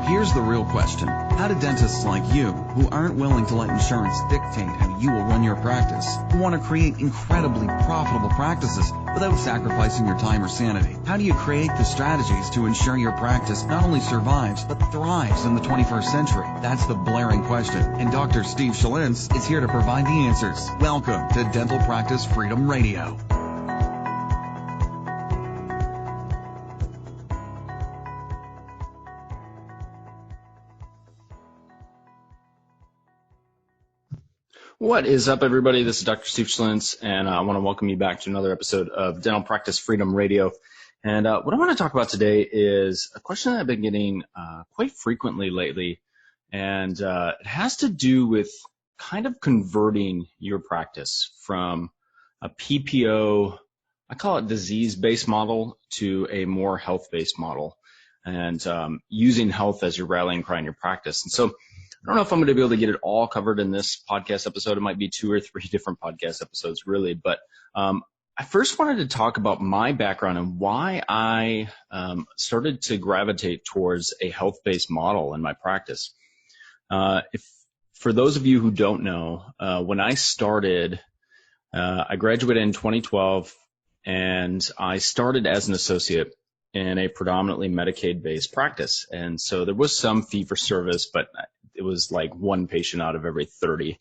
Here's the real question. How do dentists like you, who aren't willing to let insurance dictate how you will run your practice, who want to create incredibly profitable practices without sacrificing your time or sanity, how do you create the strategies to ensure your practice not only survives, but thrives in the 21st century? That's the blaring question, and Dr. Steve Schlintz is here to provide the answers. Welcome to Dental Practice Freedom Radio. What is up, everybody? This is Dr. Steve Schlintz, and I want to welcome you back to another episode of Dental Practice Freedom Radio. And what I want to talk about today is a question that I've been getting quite frequently lately, and it has to do with kind of converting your practice from a PPO, I call it disease-based model, to a more health-based model, and using health as your rallying cry in your practice. And so I don't know if I'm going to be able to get it all covered in this podcast episode. It might be 2 or 3 different podcast episodes, really. But I first wanted to talk about my background and why I started to gravitate towards a health-based model in my practice. For those of you who don't know, when I started, I graduated in 2012, and I started as an associate in a predominantly Medicaid-based practice. And so there was some fee-for-service, but it was like 1 patient out of every 30.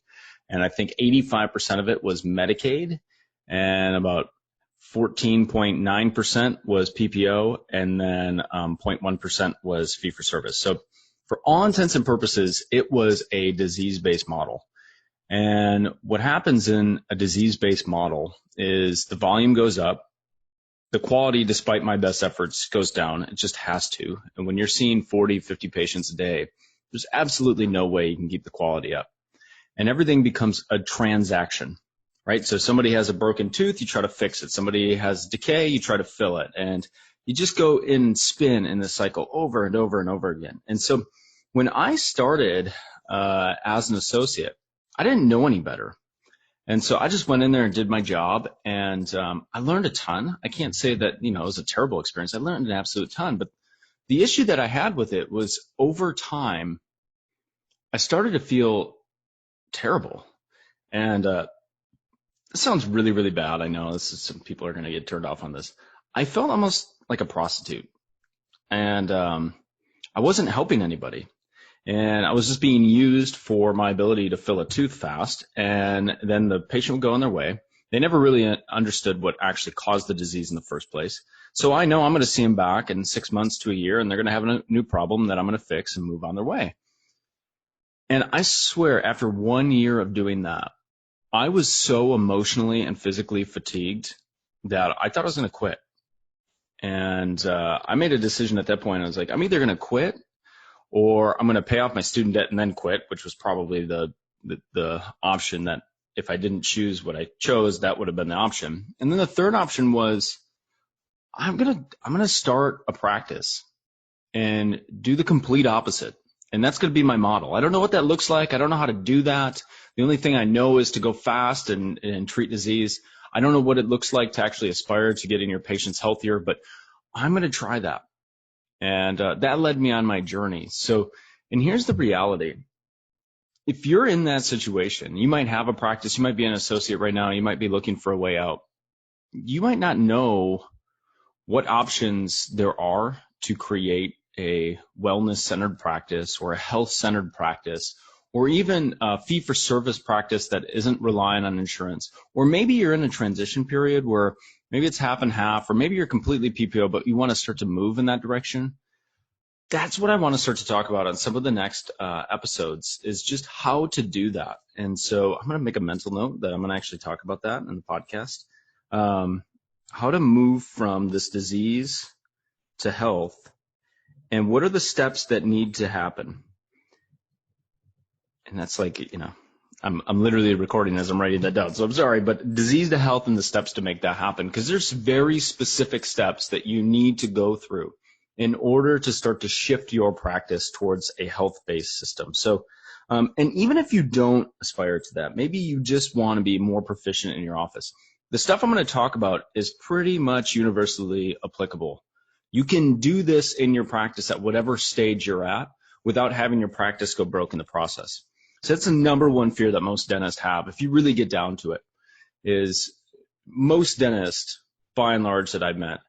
And I think 85% of it was Medicaid, and about 14.9% was PPO, and then 0.1% was fee-for-service. So for all intents and purposes, it was a disease-based model. And what happens in a disease-based model is the volume goes up. The quality, despite my best efforts, goes down. It just has to. And when you're seeing 40, 50 patients a day, there's absolutely no way you can keep the quality up. And everything becomes a transaction, right? So somebody has a broken tooth, you try to fix it. Somebody has decay, you try to fill it. And you just go in and spin in this cycle over and over and over again. And so when I started as an associate, I didn't know any better. And so I just went in there and did my job, and I learned a ton. I can't say that, it was a terrible experience. I learned an absolute ton. But the issue that I had with it was, over time, I started to feel terrible. And this sounds really, really bad. I know some people are going to get turned off on this. I felt almost like a prostitute, and I wasn't helping anybody. And I was just being used for my ability to fill a tooth fast, and then the patient would go on their way. They never really understood what actually caused the disease in the first place. So I know I'm going to see them back in 6 months to a year, and they're going to have a new problem that I'm going to fix and move on their way. And I swear, after 1 year of doing that, I was so emotionally and physically fatigued that I thought I was going to quit. And I made a decision at that point. I was like, I'm either going to quit, or I'm going to pay off my student debt and then quit, which was probably the option that, if I didn't choose what I chose, that would have been the option. And then the third option was, I'm going to start a practice and do the complete opposite. And that's going to be my model. I don't know what that looks like. I don't know how to do that. The only thing I know is to go fast and treat disease. I don't know what it looks like to actually aspire to getting your patients healthier, but I'm going to try that. And that led me on my journey. So, and here's the reality. If you're in that situation, you might have a practice, you might be an associate right now, you might be looking for a way out. You might not know what options there are to create a wellness-centered practice or a health-centered practice, or even a fee-for-service practice that isn't relying on insurance. Or maybe you're in a transition period where maybe it's half and half, or maybe you're completely PPO, but you want to start to move in that direction. That's what I want to start to talk about on some of the next episodes, is just how to do that. And so I'm going to make a mental note that I'm going to actually talk about that in the podcast. How to move from this disease to health, and what are the steps that need to happen. And that's like, I'm literally recording as I'm writing that down, so I'm sorry, but disease to health and the steps to make that happen, because there's very specific steps that you need to go through in order to start to shift your practice towards a health-based system. So, and even if you don't aspire to that, maybe you just want to be more proficient in your office, the stuff I'm going to talk about is pretty much universally applicable. You can do this in your practice at whatever stage you're at without having your practice go broke in the process. So that's the number one fear that most dentists have. If you really get down to it, is most dentists, by and large, that I've met,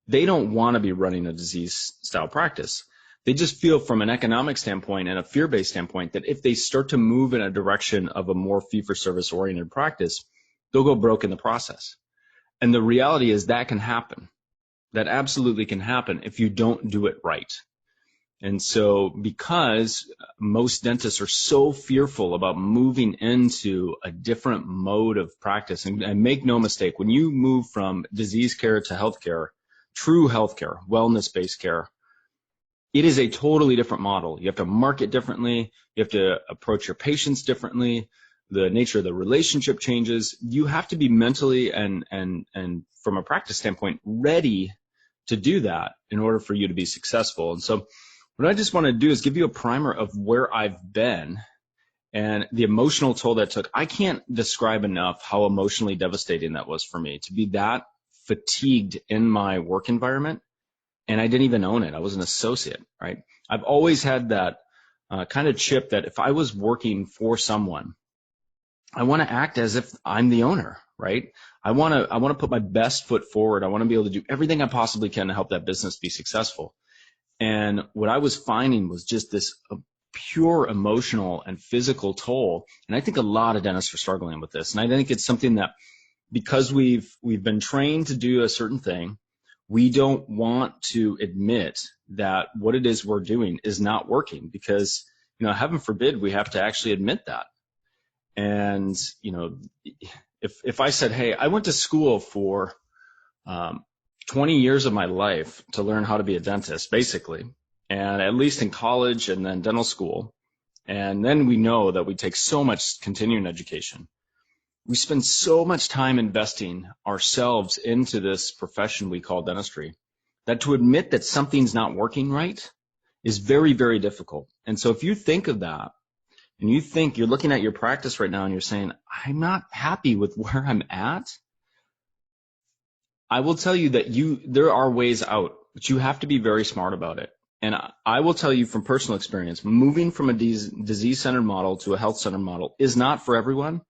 they don't want to be running a disease-style practice. They just feel from an economic standpoint and a fear-based standpoint that if they start to move in a direction of a more fee-for-service oriented practice, they'll go broke in the process. And the reality is that can happen. That absolutely can happen if you don't do it right. And so because most dentists are so fearful about moving into a different mode of practice, and make no mistake, when you move from disease care to healthcare, true healthcare, wellness-based care, it is a totally different model. You have to market differently. You have to approach your patients differently. The nature of the relationship changes. You have to be mentally and from a practice standpoint ready to do that in order for you to be successful. And so what I just want to do is give you a primer of where I've been and the emotional toll that took. I can't describe enough how emotionally devastating that was for me to be that fatigued in my work environment. And I didn't even own it. I was an associate, right? I've always had that kind of chip that if I was working for someone, I want to act as if I'm the owner, right? I want to put my best foot forward. I want to be able to do everything I possibly can to help that business be successful. And what I was finding was just this pure emotional and physical toll. And I think a lot of dentists are struggling with this. And I think it's something that because we've been trained to do a certain thing, we don't want to admit that what it is we're doing is not working because, heaven forbid we have to actually admit that. And, if I said, hey, I went to school for 20 years of my life to learn how to be a dentist, basically, and at least in college and then dental school. And then we know that we take so much continuing education. We spend so much time investing ourselves into this profession we call dentistry that to admit that something's not working right is very, very difficult. And so if you think of that and you think you're looking at your practice right now and you're saying, I'm not happy with where I'm at, I will tell you that there are ways out, but you have to be very smart about it. And I will tell you from personal experience, moving from a disease-centered model to a health-centered model is not for everyone.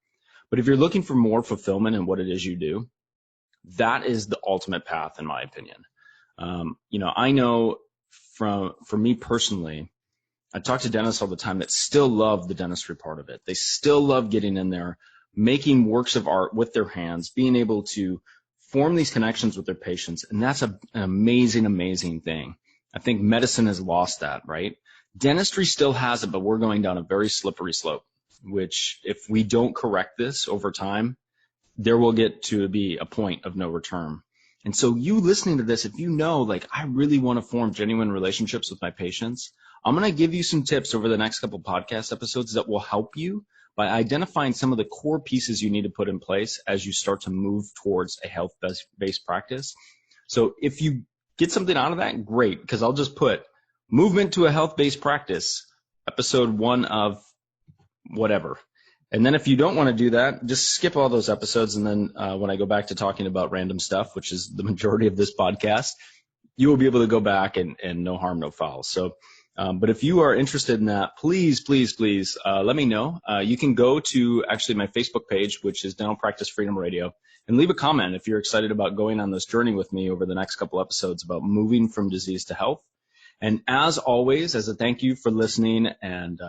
But if you're looking for more fulfillment in what it is you do, that is the ultimate path, in my opinion. I know for me personally, I talk to dentists all the time that still love the dentistry part of it. They still love getting in there, making works of art with their hands, being able to form these connections with their patients. And that's an amazing, amazing thing. I think medicine has lost that, right? Dentistry still has it, but we're going down a very slippery slope, which if we don't correct this over time, there will get to be a point of no return. And so you listening to this, if you know, like, I really want to form genuine relationships with my patients, I'm going to give you some tips over the next couple podcast episodes that will help you by identifying some of the core pieces you need to put in place as you start to move towards a health-based practice. So if you get something out of that, great, because I'll just put movement to a health-based practice, episode 1 of whatever. And then if you don't want to do that, just skip all those episodes. And then when I go back to talking about random stuff, which is the majority of this podcast, you will be able to go back and no harm, no foul. So, but if you are interested in that, please, please, please let me know. You can go to actually my Facebook page, which is Dental Practice Freedom Radio, and leave a comment if you're excited about going on this journey with me over the next couple episodes about moving from disease to health. And as always, as a thank you for listening and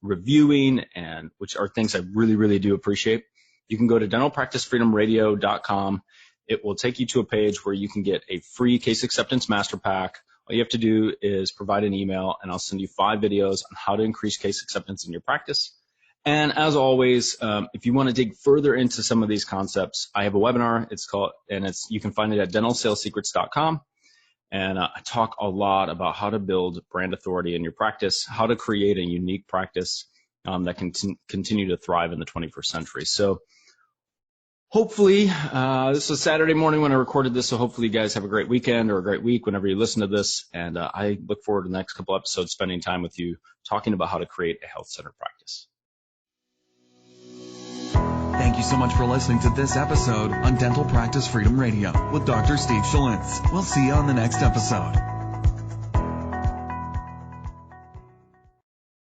reviewing, and which are things I really, really do appreciate, you can go to dentalpracticefreedomradio.com. It will take you to a page where you can get a free case acceptance master pack. All you have to do is provide an email, and I'll send you 5 videos on how to increase case acceptance in your practice. And as always, if you want to dig further into some of these concepts, I have a webinar. You can find it at dentalsalessecrets.com. And I talk a lot about how to build brand authority in your practice, how to create a unique practice that can continue to thrive in the 21st century. So hopefully, this was Saturday morning when I recorded this, so hopefully you guys have a great weekend or a great week whenever you listen to this. And I look forward to the next couple episodes spending time with you talking about how to create a health-centered practice. Thank you so much for listening to this episode on Dental Practice Freedom Radio with Dr. Steve Schlintz. We'll see you on the next episode.